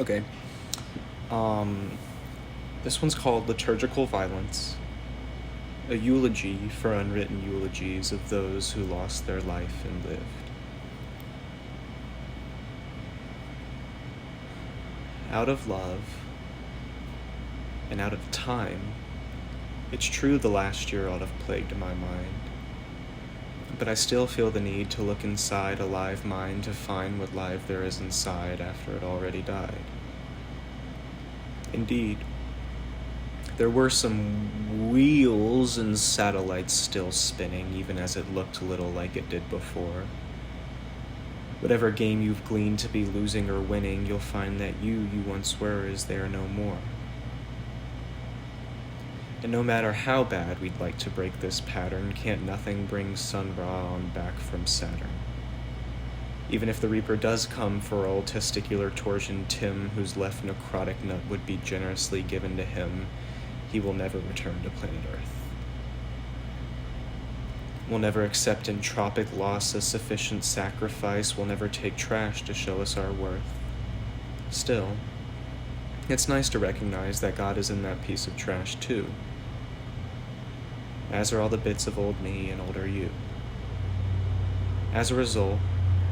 Okay. This one's called Liturgical Violence, a eulogy for unwritten eulogies of those who lost their life and lived. Out of love and out of time, it's true the last year ought have plagued my mind, but I still feel the need to look inside a live mind to find what life there is inside after it already died. Indeed, there were some wheels and satellites still spinning, even as it looked little like it did before. Whatever game you've gleaned to be losing or winning, you'll find that you once were is there no more. And no matter how bad we'd like to break this pattern, can't nothing bring Sun Ra on back from Saturn. Even if the Reaper does come for old Testicular Torsion Tim, whose left necrotic nut would be generously given to him, he will never return to planet Earth. We'll never accept entropic loss as sufficient sacrifice. We'll never take trash to show us our worth. Still, it's nice to recognize that God is in that piece of trash too, as are all the bits of old me and older you. As a result,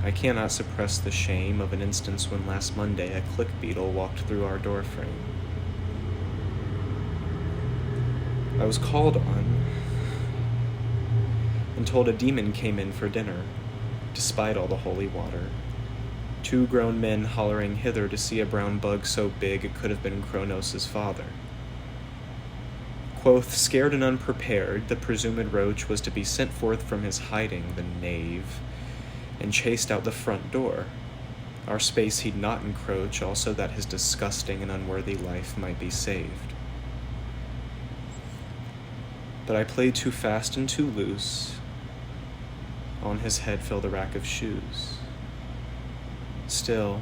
I cannot suppress the shame of an instance when last Monday a click beetle walked through our doorframe. I was called on and told a demon came in for dinner, despite all the holy water. 2 grown men hollering hither to see a brown bug so big it could have been Kronos' father. Quoth, scared and unprepared, the presumed roach was to be sent forth from his hiding, the knave, and chased out the front door. Our space he'd not encroach, also that his disgusting and unworthy life might be saved. But I played too fast and too loose. On his head fell the rack of shoes. Still,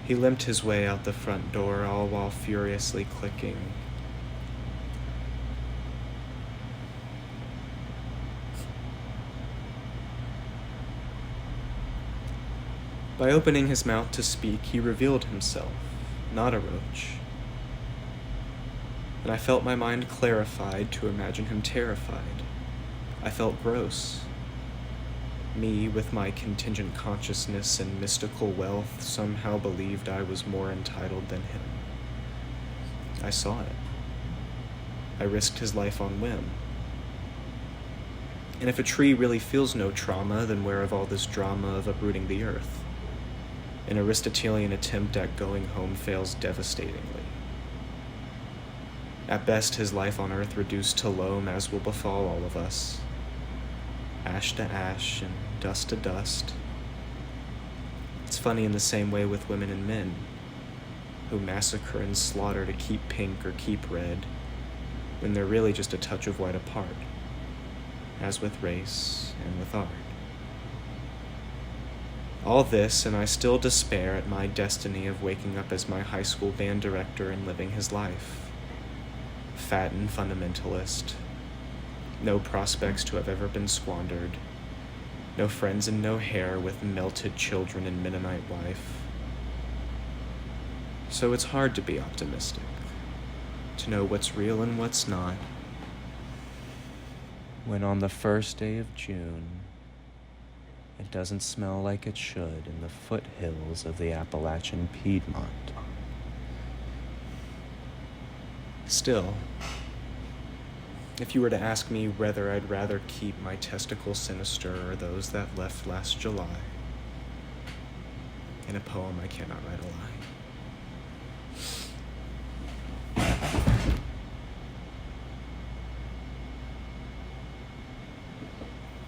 he limped his way out the front door, all while furiously clicking. By opening his mouth to speak, he revealed himself, not a roach. And I felt my mind clarified to imagine him terrified. I felt gross. Me, with my contingent consciousness and mystical wealth, somehow believed I was more entitled than him. I saw it. I risked his life on whim. And if a tree really feels no trauma, then where of all this drama of uprooting the earth? An Aristotelian attempt at going home fails devastatingly. At best, his life on earth reduced to loam, as will befall all of us. Ash to ash and dust to dust. It's funny in the same way with women and men, who massacre and slaughter to keep pink or keep red, when they're really just a touch of white apart, as with race and with art. All this, and I still despair at my destiny of waking up as my high school band director and living his life. Fat and fundamentalist. No prospects to have ever been squandered. No friends and no hair, with melted children and Mennonite wife. So it's hard to be optimistic, to know what's real and what's not, when on the first day of June, it doesn't smell like it should in the foothills of the Appalachian Piedmont. Still, if you were to ask me whether I'd rather keep my testicles sinister or those that left last July, in a poem I cannot write a lie.